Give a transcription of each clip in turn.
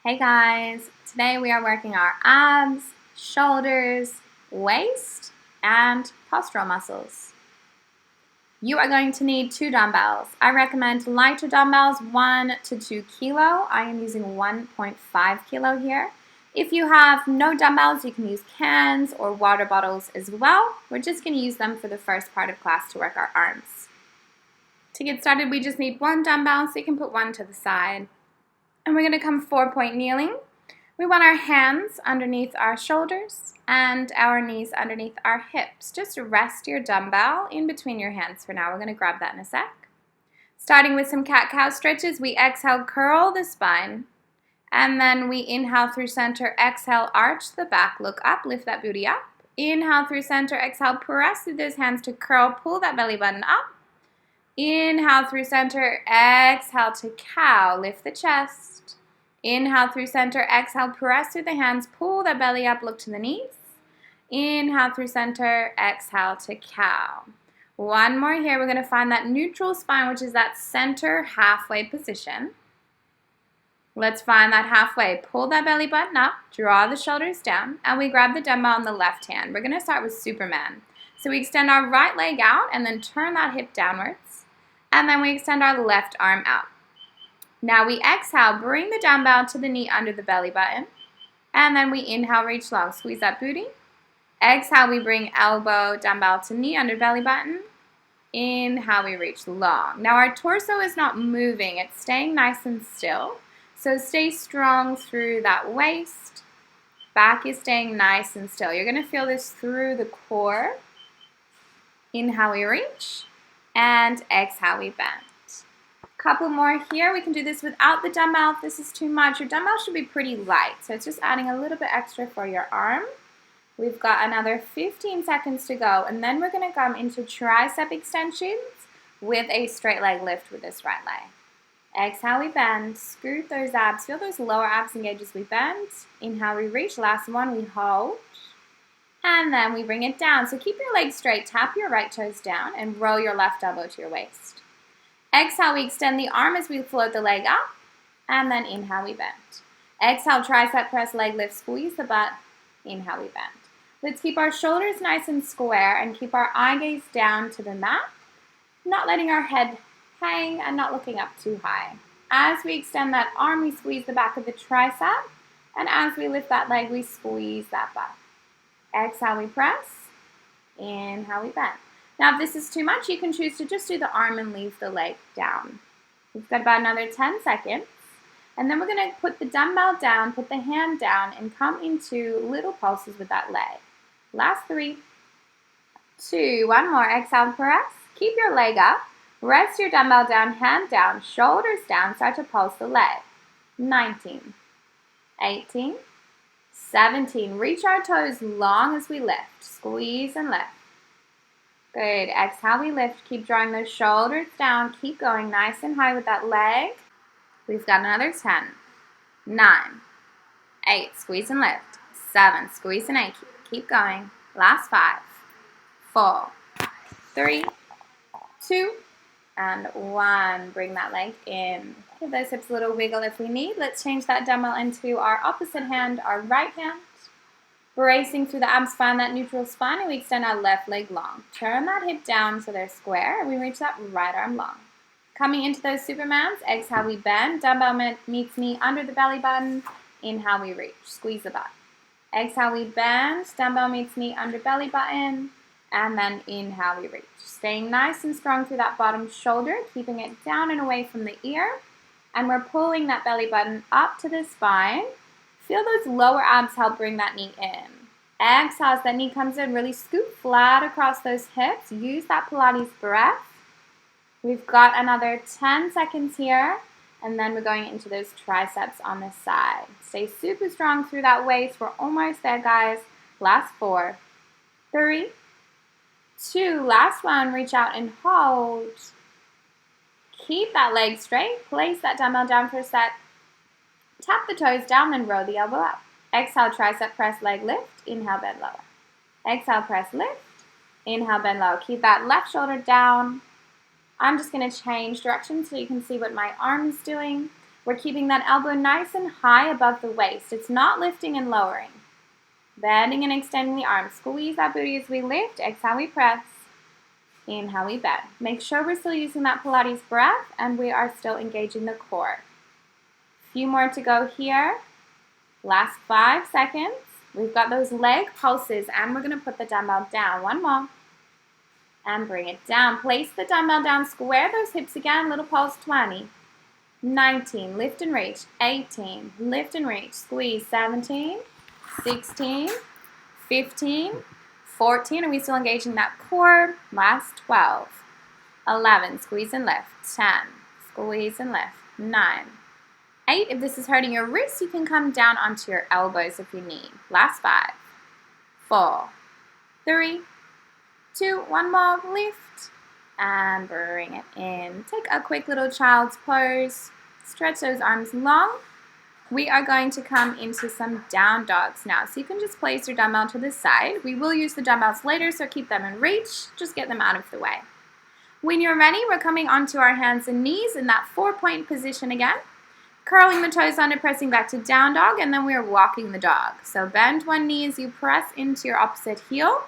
Hey guys, today we are working our abs, shoulders, waist, and postural muscles. You are going to need 2 dumbbells. I recommend lighter dumbbells, 1 to 2 kilo. I am using 1.5 kilo here. If you have no dumbbells, you can use cans or water bottles as well. We're just going to use them for the first part of class to work our arms. To get started, we just need 1 dumbbell, so you can put 1 to the side. And we're going to come 4-point kneeling. We want our hands underneath our shoulders and our knees underneath our hips. Just rest your dumbbell in between your hands for now. We're going to grab that in a sec. Starting with some cat-cow stretches, we exhale, curl the spine. And then we inhale through center, exhale, arch the back, look up, lift that booty up. Inhale through center, exhale, press through those hands to curl, pull that belly button up. Inhale through center, exhale to cow, lift the chest. Inhale through center, exhale, press through the hands, pull the belly up, look to the knees. Inhale through center, exhale to cow. One more here, we're going to find that neutral spine, which is that center halfway position. Let's find that halfway. Pull that belly button up, draw the shoulders down, and we grab the dumbbell in the left hand. We're going to start with Superman. So we extend our right leg out and then turn that hip downwards. And then we extend our left arm out. Now we exhale, bring the dumbbell to the knee under the belly button. And then we inhale, reach long, squeeze that booty. Exhale, we bring elbow, dumbbell to knee under belly button. Inhale, we reach long. Now our torso is not moving, it's staying nice and still. So stay strong through that waist. Back is staying nice and still. You're going to feel this through the core. Inhale, we reach. And exhale, we bend. Couple more here. We can do this without the dumbbell if this is too much. Your dumbbell should be pretty light, so it's just adding a little bit extra for your arm. We've got another 15 seconds to go, and then we're going to come into tricep extensions with a straight leg lift with this right leg. Exhale, we bend. Scoot those abs. Feel those lower abs engage as we bend. Inhale, we reach. Last one, we hold. And then we bring it down. So keep your legs straight. Tap your right toes down and roll your left elbow to your waist. Exhale, we extend the arm as we float the leg up. And then inhale, we bend. Exhale, tricep press, leg lift, squeeze the butt. Inhale, we bend. Let's keep our shoulders nice and square and keep our eye gaze down to the mat. Not letting our head hang and not looking up too high. As we extend that arm, we squeeze the back of the tricep. And as we lift that leg, we squeeze that butt. Exhale, we press. Inhale, we bend. Now, if this is too much, you can choose to just do the arm and leave the leg down. We've got about another 10 seconds. And then we're going to put the dumbbell down, put the hand down, and come into little pulses with that leg. Last 3, 2, 1 more. Exhale, press. Keep your leg up. Rest your dumbbell down, hand down, shoulders down. Start to pulse the leg. 19, 18, 17. Reach our toes long as we lift. Squeeze and lift. Good. Exhale, we lift. Keep drawing those shoulders down. Keep going nice and high with that leg. We've got another 10, 9, 8. Squeeze and lift. 7. Squeeze and 8. Keep going. Last 5, 4, 3, 2, and 1. Bring that leg in. Give those hips a little wiggle if we need. Let's change that dumbbell into our opposite hand, our right hand. Bracing through the abs, find that neutral spine, and we extend our left leg long. Turn that hip down so they're square, and we reach that right arm long. Coming into those Supermans, exhale, we bend. Dumbbell meets knee under the belly button. Inhale, we reach. Squeeze the butt. Exhale, we bend. Dumbbell meets knee under belly button. And then inhale, we reach. Staying nice and strong through that bottom shoulder, keeping it down and away from the ear. And we're pulling that belly button up to the spine. Feel those lower abs help bring that knee in. Exhale, as that knee comes in, really scoot flat across those hips. Use that Pilates breath. We've got another 10 seconds here. And then we're going into those triceps on the side. Stay super strong through that waist. We're almost there, guys. Last 4, 3, 2. Last one. Reach out and hold. Keep that leg straight. Place that dumbbell down for a set. Tap the toes down and roll the elbow up. Exhale, tricep press, leg lift. Inhale, bend lower. Exhale, press, lift. Inhale, bend low. Keep that left shoulder down. I'm just going to change direction so you can see what my arm is doing. We're keeping that elbow nice and high above the waist. It's not lifting and lowering. Bending and extending the arms. Squeeze that booty as we lift. Exhale, we press. Inhale, we bend. Make sure we're still using that Pilates breath and we are still engaging the core. A few more to go here. Last 5 seconds. We've got those leg pulses and we're going to put the dumbbell down. One more. And bring it down. Place the dumbbell down. Square those hips again. Little pulse. 20. 19. Lift and reach. 18. Lift and reach. Squeeze. 17. 16. 15. 14. Are we still engaging that core? Last 12. 11. Squeeze and lift. 10. Squeeze and lift. 9. 8. If this is hurting your wrists, you can come down onto your elbows if you need. Last 5. 4. 3. 2. One more. Lift. And bring it in. Take a quick little child's pose. Stretch those arms long. We are going to come into some down dogs now. So you can just place your dumbbell to the side. We will use the dumbbells later, so keep them in reach. Just get them out of the way. When you're ready, we're coming onto our hands and knees in that 4-point position again. Curling the toes under, pressing back to down dog, and then we're walking the dog. So bend one knee as you press into your opposite heel.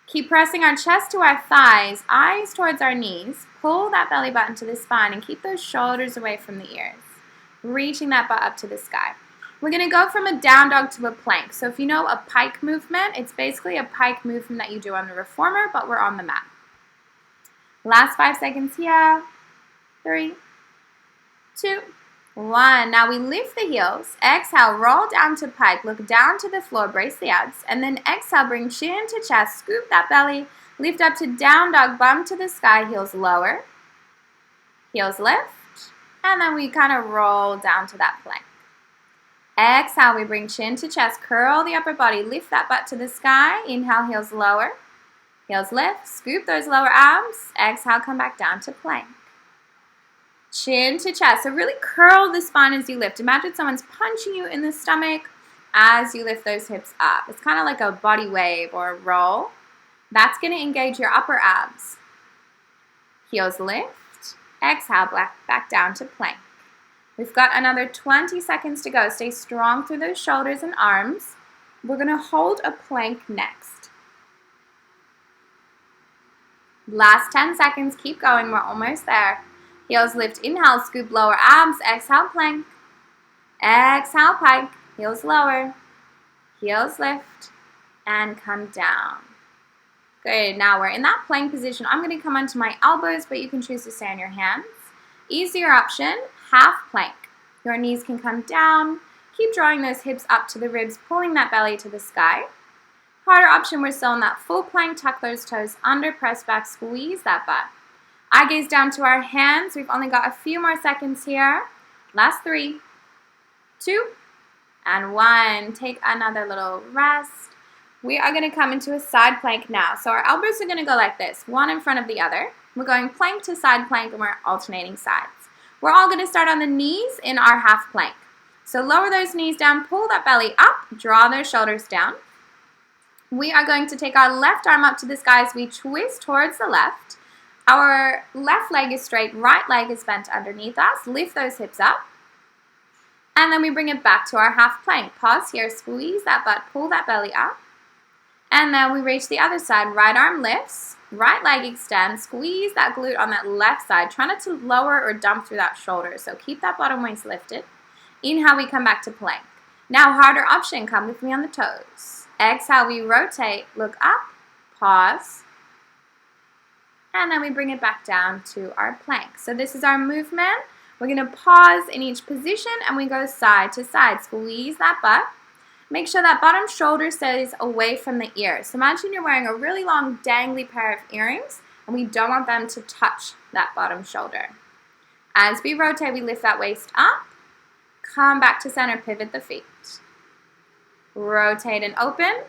Keep pressing our chest to our thighs, eyes towards our knees. Pull that belly button to the spine and keep those shoulders away from the ears. Reaching that butt up to the sky. We're going to go from a down dog to a plank. So if you know a pike movement, it's basically a pike movement that you do on the reformer, but we're on the mat. Last 5 seconds here. 3, 2, 1. Now we lift the heels. Exhale, roll down to pike. Look down to the floor, brace the abs. And then exhale, bring chin to chest, scoop that belly. Lift up to down dog, bum to the sky, heels lower. Heels lift. And then we kind of roll down to that plank. Exhale, we bring chin to chest, curl the upper body, lift that butt to the sky. Inhale, heels lower. Heels lift, scoop those lower abs. Exhale, come back down to plank. Chin to chest. So really curl the spine as you lift. Imagine someone's punching you in the stomach as you lift those hips up. It's kind of like a body wave or a roll. That's going to engage your upper abs. Heels lift. Exhale, back down to plank. We've got another 20 seconds to go. Stay strong through those shoulders and arms. We're going to hold a plank next. Last 10 seconds. Keep going. We're almost there. Heels lift. Inhale, scoop lower abs. Exhale, plank. Exhale, pike. Heels lower. Heels lift. And come down. Good. Now we're in that plank position. I'm going to come onto my elbows, but you can choose to stay on your hands. Easier option, half plank. Your knees can come down. Keep drawing those hips up to the ribs, pulling that belly to the sky. Harder option, we're still in that full plank. Tuck those toes under, press back, squeeze that butt. Eye gaze down to our hands. We've only got a few more seconds here. Last 3, 2, and 1. Take another little rest. We are going to come into a side plank now. So our elbows are going to go like this, one in front of the other. We're going plank to side plank and we're alternating sides. We're all going to start on the knees in our half plank. So lower those knees down, pull that belly up, draw those shoulders down. We are going to take our left arm up to the sky as we twist towards the left. Our left leg is straight, right leg is bent underneath us. Lift those hips up. And then we bring it back to our half plank. Pause here, squeeze that butt, pull that belly up. And then we reach the other side. Right arm lifts, right leg extends, squeeze that glute on that left side. Try not to lower or dump through that shoulder. So keep that bottom waist lifted. Inhale, we come back to plank. Now harder option, come with me on the toes. Exhale, we rotate, look up, pause. And then we bring it back down to our plank. So this is our movement. We're going to pause in each position and we go side to side. Squeeze that butt. Make sure that bottom shoulder stays away from the ear. So imagine you're wearing a really long dangly pair of earrings and we don't want them to touch that bottom shoulder. As we rotate, we lift that waist up, come back to center, pivot the feet. Rotate and open,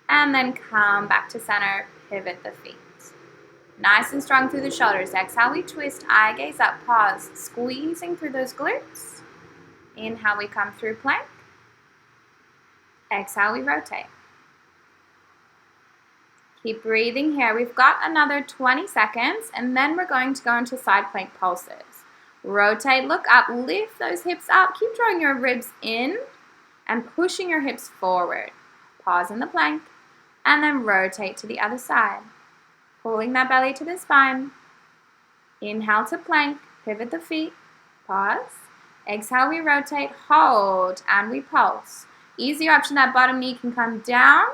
and then come back to center, pivot the feet. Nice and strong through the shoulders. Exhale, we twist, eye gaze up, pause, squeezing through those glutes. Inhale, we come through plank. Exhale, we rotate. Keep breathing here. We've got another 20 seconds, and then we're going to go into side plank pulses. Rotate, look up, lift those hips up. Keep drawing your ribs in and pushing your hips forward. Pause in the plank and then rotate to the other side. Pulling that belly to the spine. Inhale to plank, pivot the feet, pause. Exhale, we rotate, hold, and we pulse. Easy option, that bottom knee can come down,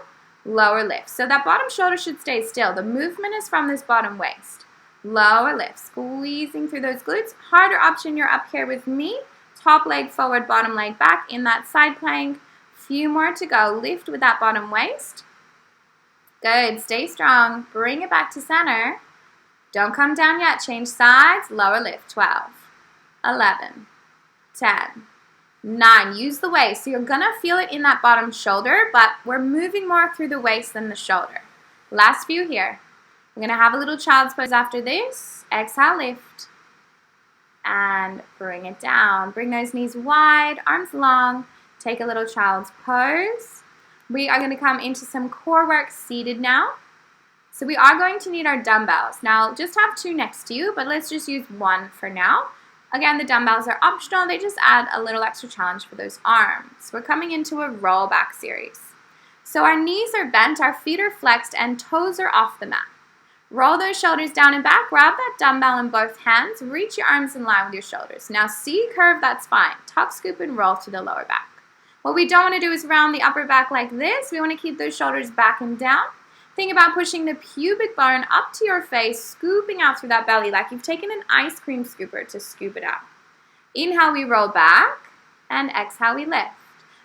lower lift. So that bottom shoulder should stay still. The movement is from this bottom waist. Lower lift, squeezing through those glutes. Harder option, you're up here with me. Top leg forward, bottom leg back in that side plank. Few more to go. Lift with that bottom waist. Good, stay strong. Bring it back to center. Don't come down yet. Change sides, lower lift. 12, 11, 10, 9. Use the waist. So you're going to feel it in that bottom shoulder, but we're moving more through the waist than the shoulder. Last few here. We're going to have a little child's pose after this. Exhale, lift. And bring it down. Bring those knees wide, arms long. Take a little child's pose. We are going to come into some core work seated now. So we are going to need our dumbbells. Now, just have 2 next to you, but let's just use 1 for now. Again, the dumbbells are optional. They just add a little extra challenge for those arms. We're coming into a roll back series. So our knees are bent, our feet are flexed, and toes are off the mat. Roll those shoulders down and back. Grab that dumbbell in both hands. Reach your arms in line with your shoulders. Now C-curve that spine. Tuck, scoop, and roll to the lower back. What we don't want to do is round the upper back like this. We want to keep those shoulders back and down. Think about pushing the pubic bone up to your face, scooping out through that belly like you've taken an ice cream scooper to scoop it out. Inhale, we roll back, and exhale, we lift.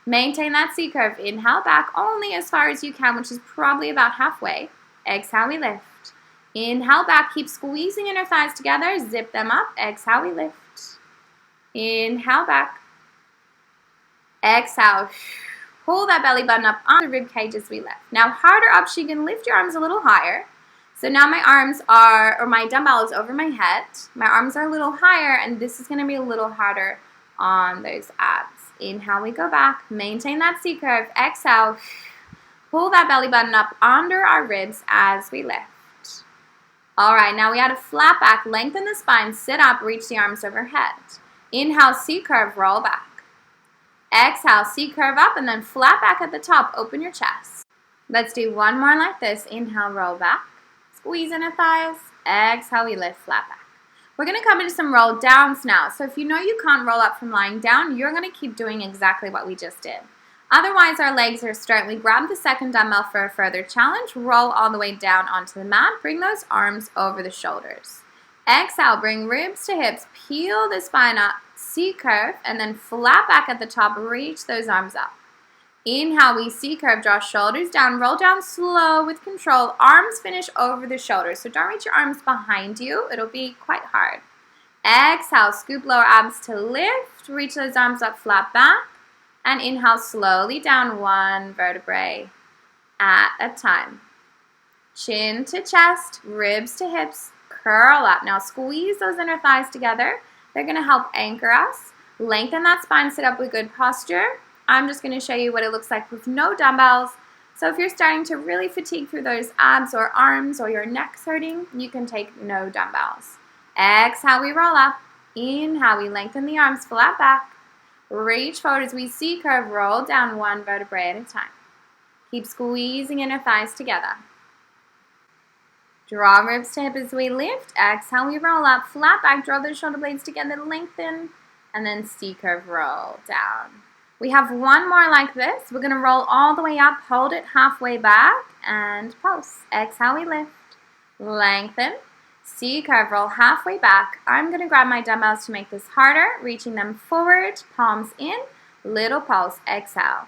Maintain that C-curve. Inhale back only as far as you can, which is probably about halfway. Exhale, we lift. Inhale back, keep squeezing inner thighs together, zip them up, exhale, we lift. Inhale back. Exhale, pull that belly button up on the rib cage as we lift. Now harder option, you can lift your arms a little higher. So now my arms are, or my dumbbell is over my head. My arms are a little higher, and this is going to be a little harder on those abs. Inhale, we go back, maintain that C-curve. Exhale, pull that belly button up under our ribs as we lift. All right, now we add a flat back, lengthen the spine, sit up, reach the arms overhead. Inhale, C-curve, roll back. Exhale, C-curve up, and then flat back at the top, open your chest. Let's do 1 more like this. Inhale, roll back, squeeze inner thighs. Exhale, we lift, flat back. We're going to come into some roll downs now. So if you know you can't roll up from lying down, you're going to keep doing exactly what we just did. Otherwise, our legs are straight. We grab the second dumbbell for a further challenge. Roll all the way down onto the mat. Bring those arms over the shoulders. Exhale, bring ribs to hips. Peel the spine up. C-curve, and then flat back at the top. Reach those arms up. Inhale, we C-curve. Draw shoulders down. Roll down slow with control. Arms finish over the shoulders. So don't reach your arms behind you. It'll be quite hard. Exhale, scoop lower abs to lift. Reach those arms up, flat back. And inhale slowly down 1 vertebrae at a time. Chin to chest, ribs to hips, curl up. Now squeeze those inner thighs together. They're going to help anchor us. Lengthen that spine, sit up with good posture. I'm just going to show you what it looks like with no dumbbells. So if you're starting to really fatigue through those abs or arms or your neck's hurting, you can take no dumbbells. Exhale, we roll up. Inhale, we lengthen the arms, flat back. Reach forward as we C-curve, roll down 1 vertebrae at a time. Keep squeezing inner thighs together. Draw ribs to hip as we lift. Exhale, we roll up, flat back, draw those shoulder blades together, lengthen, and then C-curve, roll down. We have 1 more like this. We're going to roll all the way up, hold it halfway back, and pulse. Exhale, we lift, lengthen. C-curve, roll halfway back. I'm going to grab my dumbbells to make this harder, reaching them forward, palms in, little pulse. Exhale,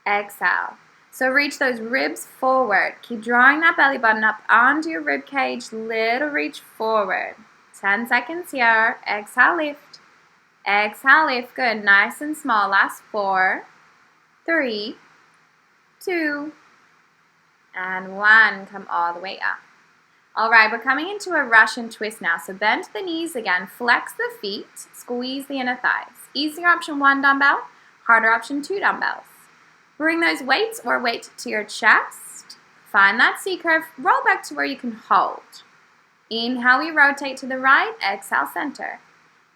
exhale. So reach those ribs forward. Keep drawing that belly button up onto your rib cage, little reach forward. 10 seconds here. Exhale, lift. Exhale, lift. Good. Nice and small. Last 4, 3, 2, and 1. Come all the way up. All right, we're coming into a Russian twist now. So bend the knees again, flex the feet, squeeze the inner thighs. Easier option 1 dumbbell, harder option 2 dumbbells. Bring those weights or weight to your chest. Find that C-curve, roll back to where you can hold. Inhale, we rotate to the right, exhale, center.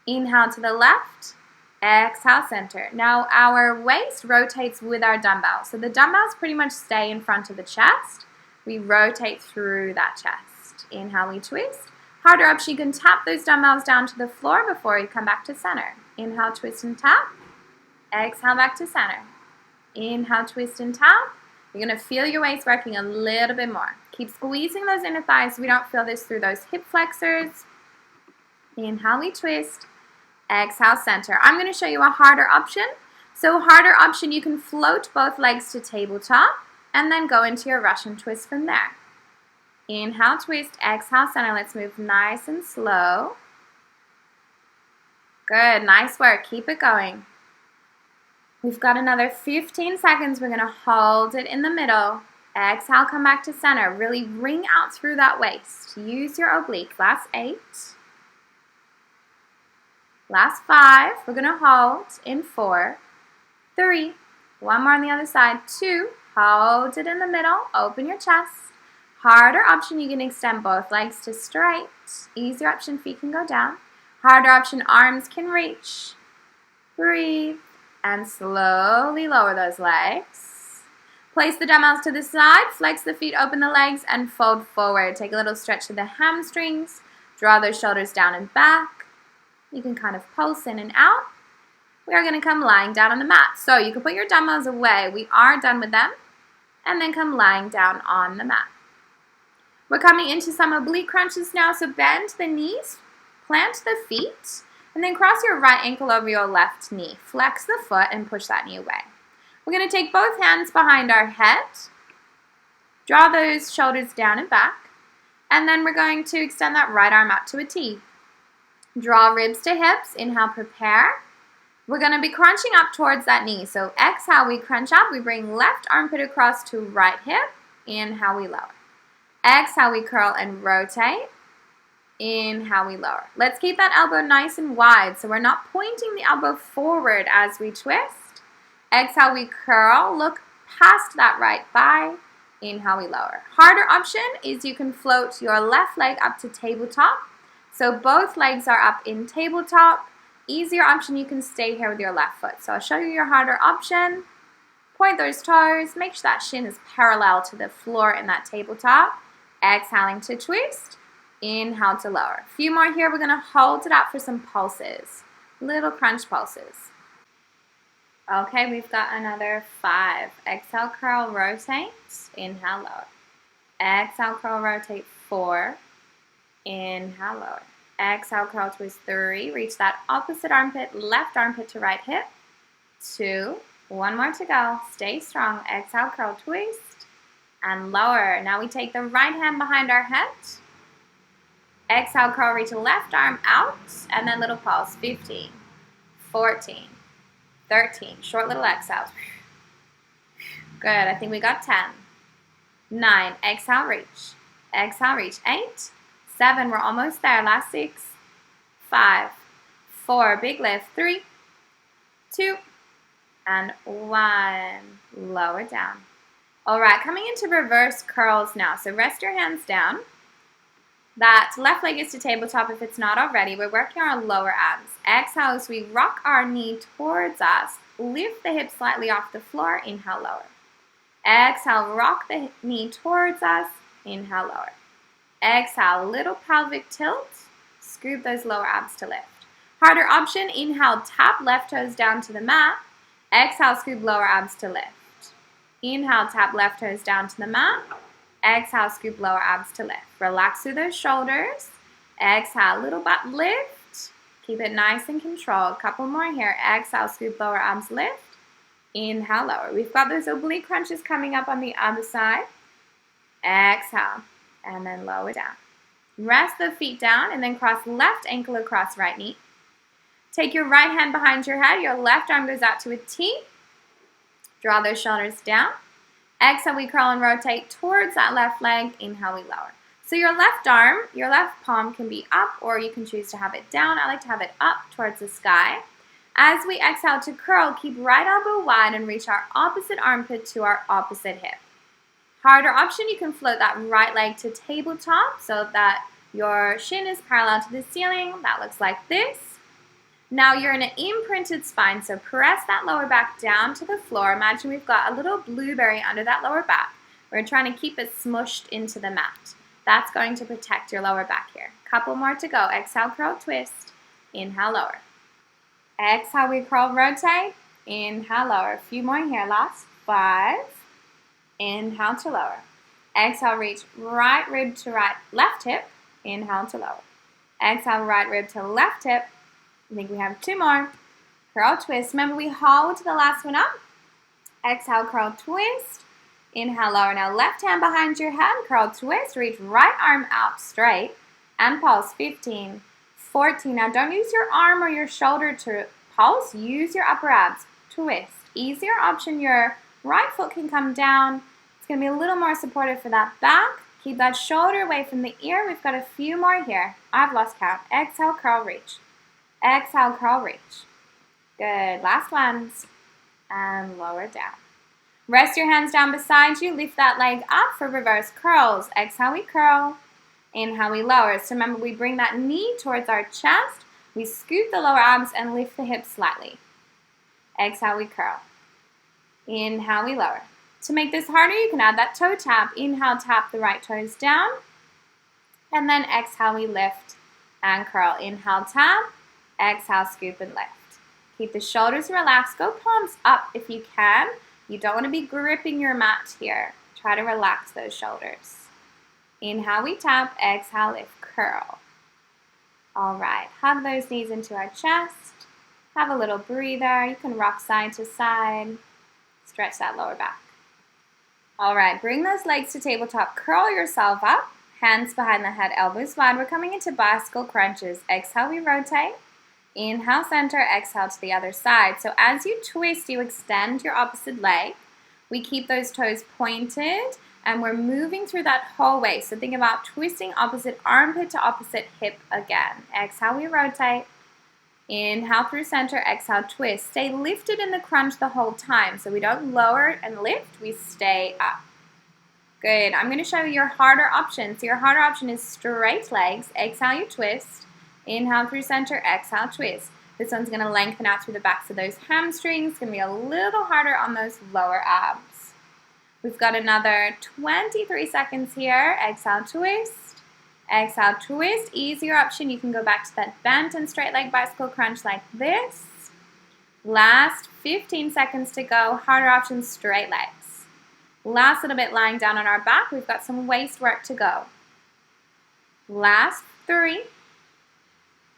Inhale to the left. Exhale, center. Now our waist rotates with our dumbbell. So the dumbbells pretty much stay in front of the chest. We rotate through that chest. Inhale, we twist. Harder option, you can tap those dumbbells down to the floor before you come back to center. Inhale, twist and tap. Exhale, back to center. Inhale, twist and tap. You're going to feel your waist working a little bit more. Keep squeezing those inner thighs so we don't feel this through those hip flexors. Inhale, we twist. Exhale, center. I'm going to show you a harder option. So harder option, you can float both legs to tabletop and then go into your Russian twist from there. Inhale, twist. Exhale, center. Let's move nice and slow. Good. Nice work. Keep it going. We've got another 15 seconds. We're going to hold it in the middle. Exhale, come back to center. Really ring out through that waist. Use your oblique. Last 8. Last 5. We're going to hold in 4, 3. One more on the other side. 2. Hold it in the middle. Open your chest. Harder option, you can extend both legs to straight. Easier option, feet can go down. Harder option, arms can reach. Breathe. And slowly lower those legs. Place the dumbbells to the side, flex the feet, open the legs, and fold forward. Take a little stretch to the hamstrings. Draw those shoulders down and back. You can kind of pulse in and out. We are going to come lying down on the mat. So you can put your dumbbells away. We are done with them. And then come lying down on the mat. We're coming into some oblique crunches now. So bend the knees, plant the feet. And then cross your right ankle over your left knee. Flex the foot and push that knee away. We're going to take both hands behind our head. Draw those shoulders down and back. And then we're going to extend that right arm out to a T. Draw ribs to hips. Inhale, prepare. We're going to be crunching up towards that knee. So exhale, we crunch up. We bring left armpit across to right hip. Inhale, we lower. Exhale, we curl and rotate. Inhale, we lower. Let's keep that elbow nice and wide so we're not pointing the elbow forward as we twist. Exhale, we curl. Look past that right thigh. Inhale, we lower. Harder option is you can float your left leg up to tabletop. So both legs are up in tabletop. Easier option, you can stay here with your left foot. So I'll show you your harder option. Point those toes. Make sure that shin is parallel to the floor in that tabletop. Exhaling to twist. Inhale to lower. A few more here. We're going to hold it out for some pulses. Little crunch pulses. Okay, we've got another 5. Exhale, curl, rotate. Inhale, lower. Exhale, curl, rotate. 4. Inhale, lower. Exhale, curl, twist. 3. Reach that opposite armpit, left armpit to right hip. 2. One more to go. Stay strong. Exhale, curl, twist. And lower. Now we take the right hand behind our head. Exhale, curl, reach the left arm out, and then little pulse. 15, 14, 13. Short little exhales. Good. I think we got 10. 9. Exhale, reach. Exhale, reach. 8, 7. We're almost there. Last 6. 5, 4. Big lift. 3, 2, and 1. Lower down. All right. Coming into reverse curls now. So rest your hands down. That left leg is to tabletop if it's not already. We're working our lower abs. Exhale as we rock our knee towards us. Lift the hips slightly off the floor. Inhale, lower. Exhale, rock the knee towards us. Inhale, lower. Exhale, little pelvic tilt. Scoop those lower abs to lift. Harder option, inhale, tap left toes down to the mat. Exhale, scoop lower abs to lift. Inhale, tap left toes down to the mat. Exhale, scoop lower abs to lift. Relax through those shoulders. Exhale, little butt lift. Keep it nice and controlled. Couple more here. Exhale, scoop lower abs, lift. Inhale, lower. We've got those oblique crunches coming up on the other side. Exhale, and then lower down. Rest the feet down and then cross left ankle across right knee. Take your right hand behind your head. Your left arm goes out to a T. Draw those shoulders down. Exhale, we curl and rotate towards that left leg. Inhale, we lower. So your left arm, your left palm can be up or you can choose to have it down. I like to have it up towards the sky. As we exhale to curl, keep right elbow wide and reach our opposite armpit to our opposite hip. Harder option, you can float that right leg to tabletop so that your shin is parallel to the ceiling. That looks like this. Now you're in an imprinted spine, so press that lower back down to the floor. Imagine we've got a little blueberry under that lower back. We're trying to keep it smushed into the mat. That's going to protect your lower back here. Couple more to go. Exhale, curl, twist. Inhale, lower. Exhale, we curl, rotate. Inhale, lower. A few more here. Last 5. Inhale to lower. Exhale, reach right rib to right, left hip. Inhale to lower. Exhale, right rib to left hip. I think we have 2 more. Curl, twist. Remember, we hold the last one up. Exhale, curl, twist. Inhale, lower. Now left hand behind your head. Curl, twist. Reach right arm out straight. And pulse. 15, 14. Now don't use your arm or your shoulder to pulse. Use your upper abs. Twist. Easier option. Your right foot can come down. It's going to be a little more supportive for that back. Keep that shoulder away from the ear. We've got a few more here. I've lost count. Exhale, curl, reach. Exhale, curl, reach. Good. Last ones. And lower down. Rest your hands down beside you. Lift that leg up for reverse curls. Exhale, we curl. Inhale, we lower. So remember, we bring that knee towards our chest. We scoop the lower abs and lift the hips slightly. Exhale, we curl. Inhale, we lower. To make this harder, you can add that toe tap. Inhale, tap the right toes down. And then exhale, we lift and curl. Inhale, tap. Exhale, scoop and lift. Keep the shoulders relaxed. Go palms up if you can. You don't want to be gripping your mat here. Try to relax those shoulders. Inhale, we tap. Exhale, lift, curl. All right. Hug those knees into our chest. Have a little breather. You can rock side to side. Stretch that lower back. All right. Bring those legs to tabletop. Curl yourself up. Hands behind the head, elbows wide. We're coming into bicycle crunches. Exhale, we rotate. Inhale, center. Exhale to the other side. So as you twist, you extend your opposite leg. We keep those toes pointed, and we're moving through that whole way. So think about twisting opposite armpit to opposite hip again. Exhale, we rotate. Inhale through center. Exhale, twist. Stay lifted in the crunch the whole time. So we don't lower and lift. We stay up. Good. I'm going to show you your harder option. So your harder option is straight legs. Exhale, you twist. Inhale through center, exhale, twist. This one's going to lengthen out through the backs of those hamstrings. It's going to be a little harder on those lower abs. We've got another 23 seconds here. Exhale, twist. Exhale, twist. Easier option. You can go back to that bent and straight leg bicycle crunch like this. Last 15 seconds to go. Harder option, straight legs. Last little bit lying down on our back. We've got some waist work to go. Last 3,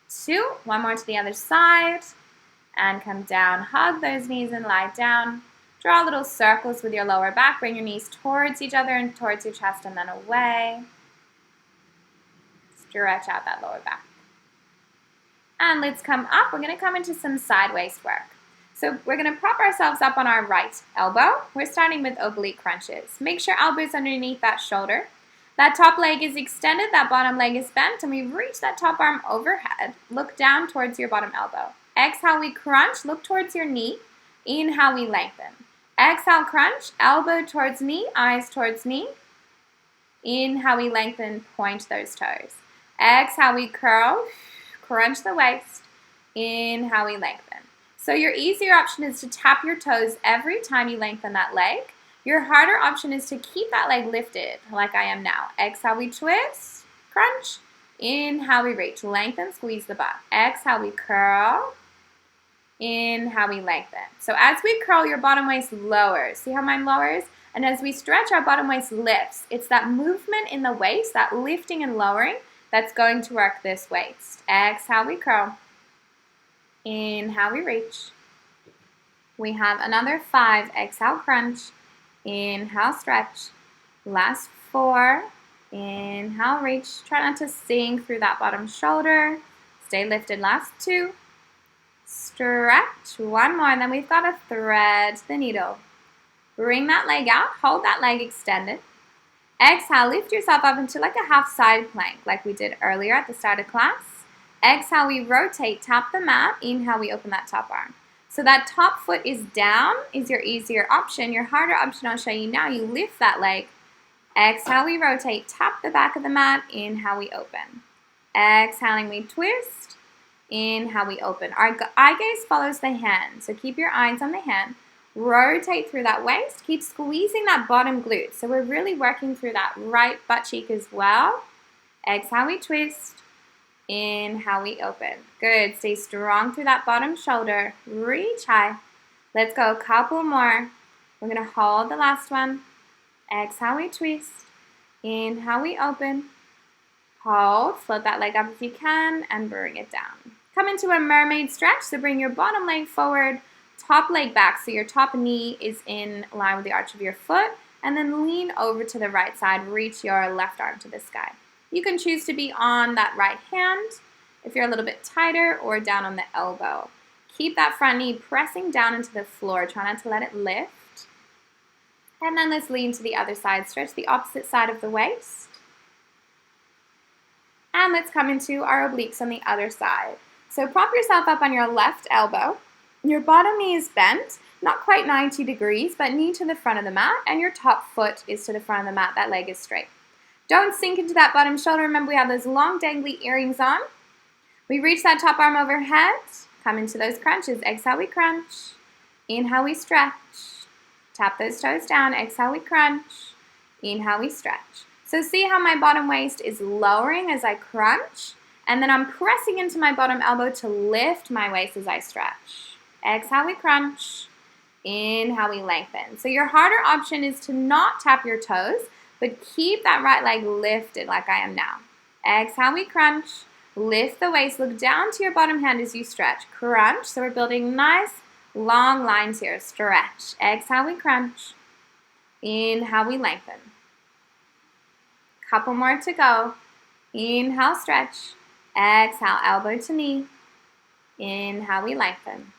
2, 1 more to the other side, and come down. Hug those knees and lie down. Draw little circles with your lower back. Bring your knees towards each other and towards your chest and then away. Stretch out that lower back. And let's come up. We're going to come into some side waist work. So we're going to prop ourselves up on our right elbow. We're starting with oblique crunches. Make sure elbow's underneath that shoulder. That top leg is extended, that bottom leg is bent, and we reach that top arm overhead. Look down towards your bottom elbow. Exhale, we crunch, look towards your knee. Inhale, we lengthen. Exhale, crunch, elbow towards knee, eyes towards knee. Inhale, we lengthen, point those toes. Exhale, we curl, crunch the waist. Inhale, we lengthen. So your easier option is to tap your toes every time you lengthen that leg. Your harder option is to keep that leg lifted like I am now. Exhale, we twist, crunch. Inhale, we reach, lengthen, squeeze the butt. Exhale, we curl. Inhale, we lengthen. So as we curl, your bottom waist lowers. See how mine lowers? And as we stretch, our bottom waist lifts. It's that movement in the waist, that lifting and lowering, that's going to work this waist. Exhale, we curl. Inhale, we reach. We have another 5. Exhale, crunch. Inhale, stretch. Last 4. Inhale, reach. Try not to sink through that bottom shoulder. Stay lifted. Last 2. Stretch. 1 more. And then we've got to thread the needle. Bring that leg out. Hold that leg extended. Exhale, lift yourself up into like a half side plank like we did earlier at the start of class. Exhale, we rotate, tap the mat. Inhale, we open that top arm. So that top foot is down, is your easier option. Your harder option I'll show you now. You lift that leg. Exhale, we rotate, tap the back of the mat. Inhale, we open. Exhaling, we twist. Inhale, we open. Our eye gaze follows the hand, so keep your eyes on the hand. Rotate through that waist. Keep squeezing that bottom glute. So we're really working through that right butt cheek as well. Exhale, we twist. Inhale, we open. Good. Stay strong through that bottom shoulder. Reach high. Let's go a couple more. We're going to hold the last one. Exhale, we twist. Inhale, we open. Hold. Float that leg up if you can and bring it down. Come into a mermaid stretch. So bring your bottom leg forward, top leg back. So your top knee is in line with the arch of your foot. And then lean over to the right side. Reach your left arm to the sky. You can choose to be on that right hand if you're a little bit tighter, or down on the elbow. Keep that front knee pressing down into the floor. Try not to let it lift. And then let's lean to the other side. Stretch the opposite side of the waist. And let's come into our obliques on the other side. So prop yourself up on your left elbow. Your bottom knee is bent, not quite 90 degrees, but knee to the front of the mat, and your top foot is to the front of the mat. That leg is straight. Don't sink into that bottom shoulder. Remember, we have those long dangly earrings on. We reach that top arm overhead. Come into those crunches. Exhale, we crunch. Inhale, we stretch. Tap those toes down. Exhale, we crunch. Inhale, we stretch. So see how my bottom waist is lowering as I crunch, and then I'm pressing into my bottom elbow to lift my waist as I stretch. Exhale, we crunch. Inhale, we lengthen. So your harder option is to not tap your toes, but keep that right leg lifted like I am now. Exhale, we crunch. Lift the waist. Look down to your bottom hand as you stretch. Crunch. So we're building nice long lines here. Stretch. Exhale, we crunch. Inhale, we lengthen. Couple more to go. Inhale, stretch. Exhale, elbow to knee. Inhale, we lengthen.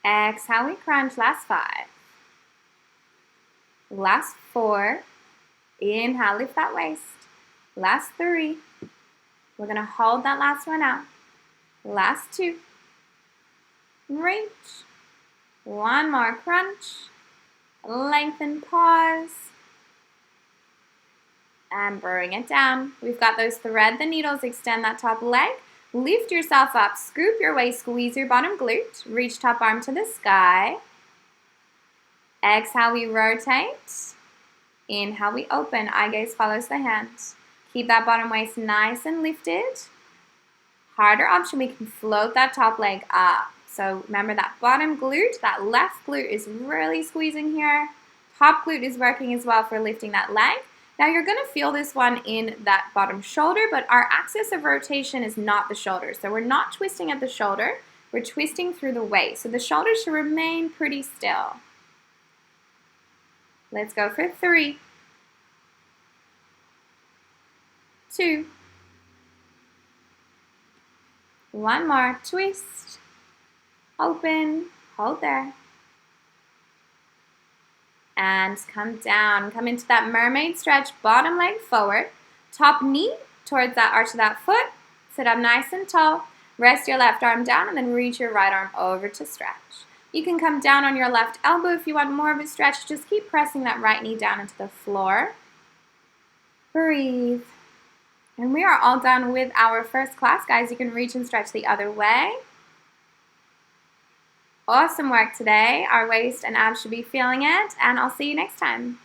Exhale, we crunch. Last 5. Last 4. Inhale, lift that waist. Last 3. We're going to hold that last one out. Last 2. Reach. One more crunch. Lengthen, pause. And bring it down. We've got those thread the needles, extend that top leg. Lift yourself up, scoop your waist, squeeze your bottom glute. Reach top arm to the sky. Exhale, we rotate. Inhale, we open. Eye gaze follows the hand. Keep that bottom waist nice and lifted. Harder option, we can float that top leg up. So remember that bottom glute, that left glute is really squeezing here. Top glute is working as well for lifting that leg. Now you're going to feel this one in that bottom shoulder, but our axis of rotation is not the shoulder. So we're not twisting at the shoulder, we're twisting through the waist. So the shoulder should remain pretty still. Let's go for 3, 2, 1 more, twist, open, hold there. And come down, come into that mermaid stretch, bottom leg forward, top knee towards that arch of that foot, sit up nice and tall, rest your left arm down and then reach your right arm over to stretch. You can come down on your left elbow if you want more of a stretch, just keep pressing that right knee down into the floor. Breathe. And we are all done with our first class, guys. You can reach and stretch the other way. Awesome work today. Our waist and abs should be feeling it, and I'll see you next time.